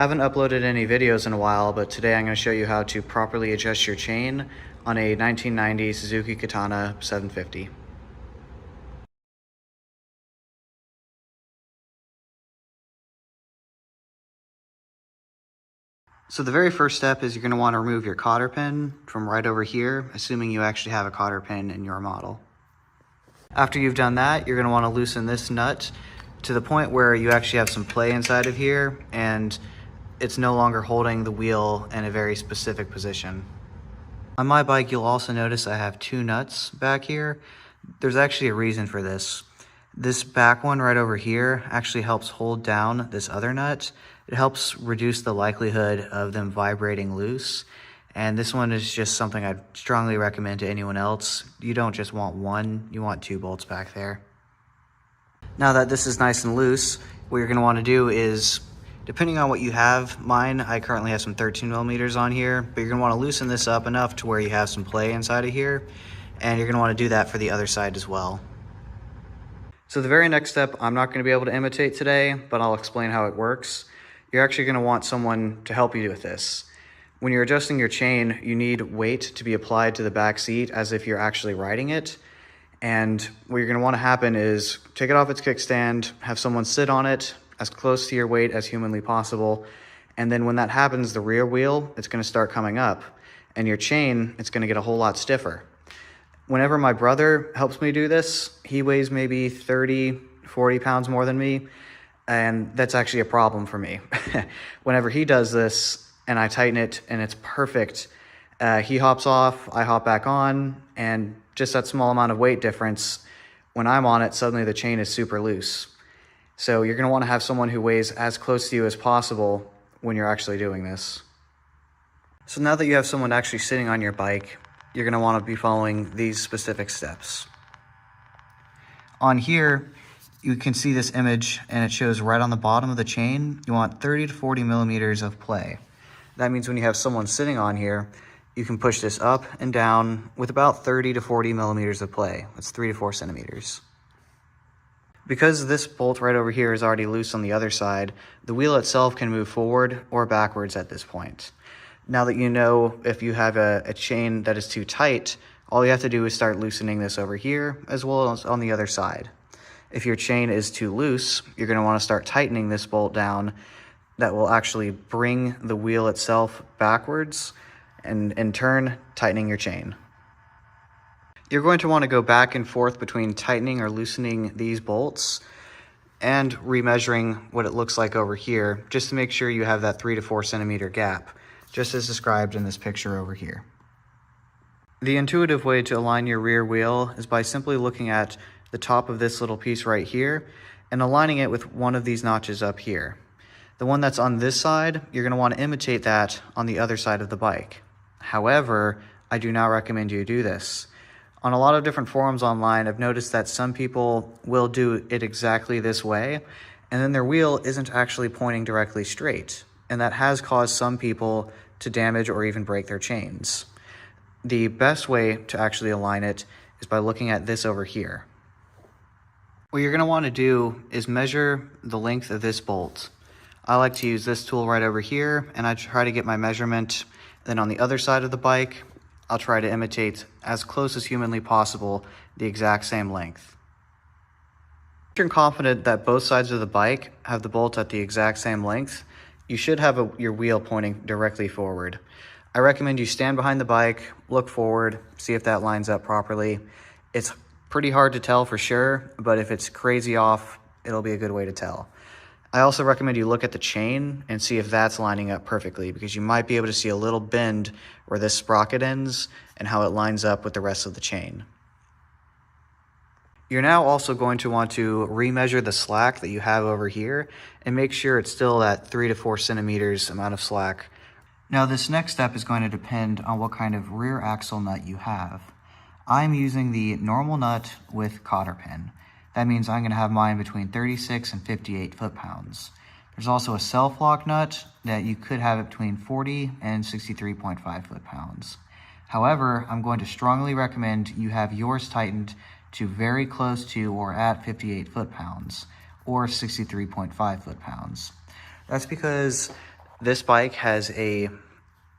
I haven't uploaded any videos in a while, but today I'm going to show you how to properly adjust your chain on a 1990 Suzuki Katana 750. So the very first step is you're going to want to remove your cotter pin from right over here, assuming you actually have a cotter pin in your model. After you've done that, you're going to want to loosen this nut to the point where you actually have some play inside of here and it's no longer holding the wheel in a very specific position. On my bike, you'll also notice I have two nuts back here. There's actually a reason for this. This back one right over here actually helps hold down this other nut. It helps reduce the likelihood of them vibrating loose. And this one is just something I'd strongly recommend to anyone else. You don't just want one, you want two bolts back there. Now that this is nice and loose, what you're gonna wanna do is, depending on what you have, I currently have some 13 millimeters on here, but you're gonna wanna loosen this up enough to where you have some play inside of here, and you're gonna wanna do that for the other side as well. So the very next step, I'm not gonna be able to imitate today, but I'll explain how it works. You're actually gonna want someone to help you with this. When you're adjusting your chain, you need weight to be applied to the back seat as if you're actually riding it. And what you're gonna wanna happen is take it off its kickstand, have someone sit on it as close to your weight as humanly possible. And then when that happens, the rear wheel, it's gonna start coming up and your chain, it's gonna get a whole lot stiffer. Whenever my brother helps me do this, he weighs maybe 30, 40 pounds more than me. And that's actually a problem for me. Whenever he does this and I tighten it and it's perfect, he hops off, I hop back on, and just that small amount of weight difference, when I'm on it, suddenly the chain is super loose. So you're gonna wanna have someone who weighs as close to you as possible when you're actually doing this. So now that you have someone actually sitting on your bike, you're gonna wanna be following these specific steps. On here, you can see this image and it shows right on the bottom of the chain, you want 30 to 40 millimeters of play. That means when you have someone sitting on here, you can push this up and down with about 30 to 40 millimeters of play. That's 3 to 4 centimeters. Because this bolt right over here is already loose on the other side, the wheel itself can move forward or backwards at this point. Now that you know if you have a chain that is too tight, all you have to do is start loosening this over here as well as on the other side. If your chain is too loose, you're going to want to start tightening this bolt down. That will actually bring the wheel itself backwards and in turn tightening your chain. You're going to want to go back and forth between tightening or loosening these bolts and remeasuring what it looks like over here, just to make sure you have that 3 to 4 centimeter gap, just as described in this picture over here. The intuitive way to align your rear wheel is by simply looking at the top of this little piece right here and aligning it with one of these notches up here. The one that's on this side, you're going to want to imitate that on the other side of the bike. However, I do not recommend you do this. On a lot of different forums online, I've noticed that some people will do it exactly this way, and then their wheel isn't actually pointing directly straight, and that has caused some people to damage or even break their chains. The best way to actually align it is by looking at this over here. What you're going to want to do is measure the length of this bolt. I like to use this tool right over here, and I try to get my measurement. Then on the other side of the bike, I'll try to imitate as close as humanly possible the exact same length. If you're confident that both sides of the bike have the bolt at the exact same length, you should have your wheel pointing directly forward. I recommend you stand behind the bike, look forward, see if that lines up properly. It's pretty hard to tell for sure, but if it's crazy off, it'll be a good way to tell. I also recommend you look at the chain and see if that's lining up perfectly, because you might be able to see a little bend where this sprocket ends and how it lines up with the rest of the chain. You're now also going to want to remeasure the slack that you have over here and make sure it's still that 3 to 4 centimeters amount of slack. Now this next step is going to depend on what kind of rear axle nut you have. I'm using the normal nut with cotter pin. That means I'm going to have mine between 36 and 58 foot-pounds. There's also a self-lock nut that you could have it between 40 and 63.5 foot-pounds. However, I'm going to strongly recommend you have yours tightened to very close to or at 58 foot-pounds or 63.5 foot-pounds. That's because This bike has a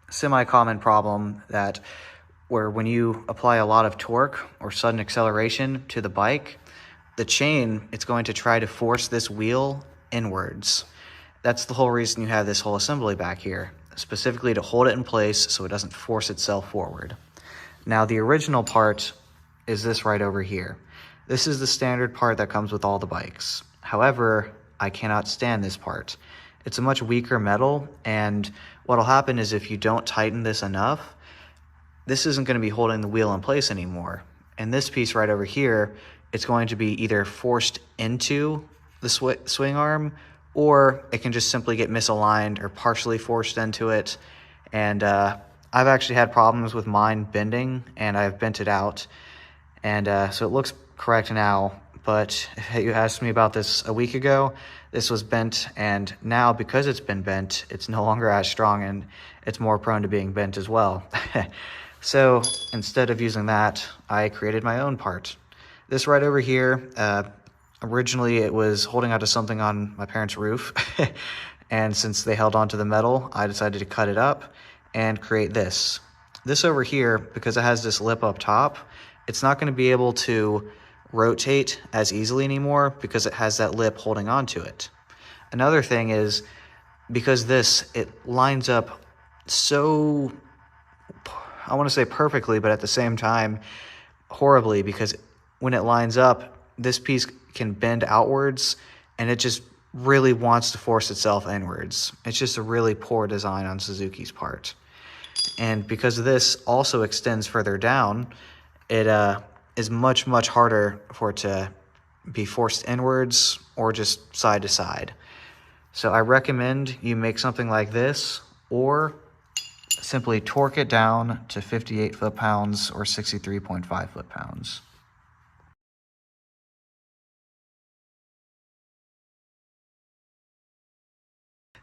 semi-common problem that where when you apply a lot of torque or sudden acceleration to the bike, the chain, it's going to try to force this wheel inwards. That's the whole reason you have this whole assembly back here, specifically to hold it in place so it doesn't force itself forward. Now the original part is this right over here. This is the standard part that comes with all the bikes. However, I cannot stand this part. It's a much weaker metal, and what'll happen is if you don't tighten this enough, this isn't going to be holding the wheel in place anymore. And this piece right over here, it's going to be either forced into the swing arm, or it can just simply get misaligned or partially forced into it. And I've actually had problems with mine bending, and I've bent it out. And so it looks correct now, but if you asked me about this a week ago, this was bent, and now because it's been bent, it's no longer as strong and it's more prone to being bent as well. So instead of using that, I created my own part. This right over here, originally it was holding onto something on my parents' roof, and since they held onto the metal, I decided to cut it up and create this. This over here, because it has this lip up top, it's not going to be able to rotate as easily anymore because it has that lip holding onto it. Another thing is, because it lines up so, I want to say perfectly, but at the same time horribly, because when it lines up, this piece can bend outwards and it just really wants to force itself inwards. It's just a really poor design on Suzuki's part. And because this also extends further down, it is much, much harder for it to be forced inwards or just side to side. So I recommend you make something like this, or simply torque it down to 58 foot-pounds or 63.5 foot-pounds.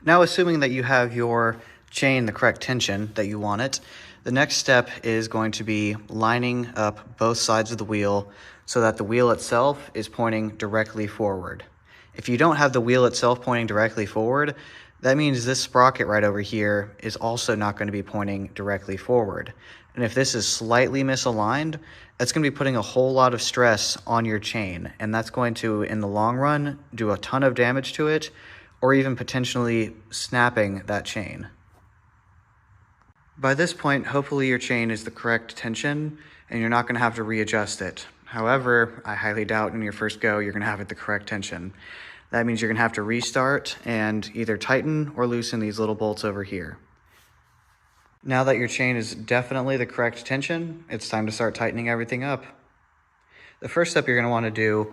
Now, assuming that you have your chain the correct tension that you want it, the next step is going to be lining up both sides of the wheel so that the wheel itself is pointing directly forward. If you don't have the wheel itself pointing directly forward, that means this sprocket right over here is also not going to be pointing directly forward. And if this is slightly misaligned, that's going to be putting a whole lot of stress on your chain, and that's going to, in the long run, do a ton of damage to it, or even potentially snapping that chain. By this point, hopefully your chain is the correct tension and you're not going to have to readjust it. However, I highly doubt in your first go you're going to have it the correct tension. That means you're going to have to restart and either tighten or loosen these little bolts over here. Now that your chain is definitely the correct tension, it's time to start tightening everything up. The first step you're going to want to do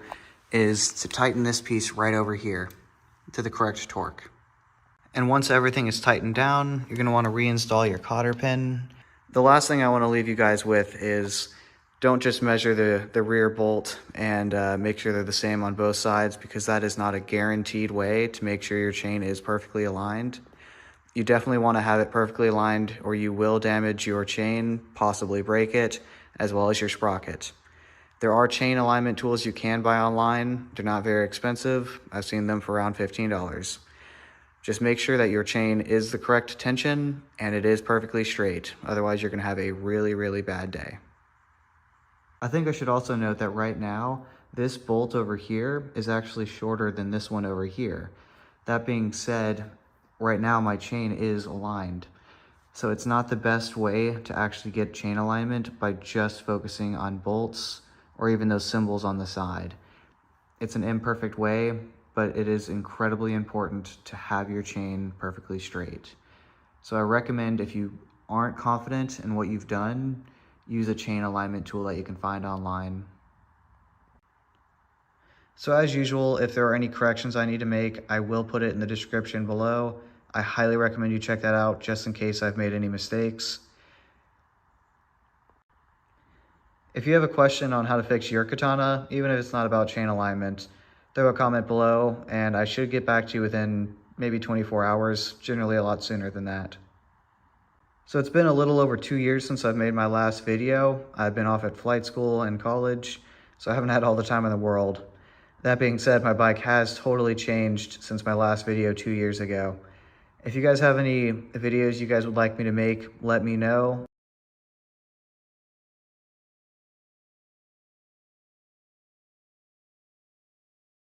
is to tighten this piece right over here to the correct torque. And once everything is tightened down, you're going to want to reinstall your cotter pin. The last thing I want to leave you guys with is don't just measure the rear bolt and make sure they're the same on both sides, because that is not a guaranteed way to make sure your chain is perfectly aligned. You definitely want to have it perfectly aligned or you will damage your chain, possibly break it, as well as your sprocket. There are chain alignment tools you can buy online. They're not very expensive. I've seen them for around $15. Just make sure that your chain is the correct tension and it is perfectly straight. Otherwise, you're going to have a really, really bad day. I think I should also note that right now, this bolt over here is actually shorter than this one over here. That being said, right now my chain is aligned. So it's not the best way to actually get chain alignment by just focusing on bolts or even those symbols on the side. It's an imperfect way, but it is incredibly important to have your chain perfectly straight. So I recommend, if you aren't confident in what you've done, use a chain alignment tool that you can find online. So as usual, if there are any corrections I need to make, I will put it in the description below. I highly recommend you check that out just in case I've made any mistakes. If you have a question on how to fix your katana, even if it's not about chain alignment, throw a comment below and I should get back to you within maybe 24 hours, generally a lot sooner than that. So it's been a little over 2 years since I've made my last video. I've been off at flight school and college, so I haven't had all the time in the world. That being said, my bike has totally changed since my last video 2 years ago. If you guys have any videos you guys would like me to make, let me know.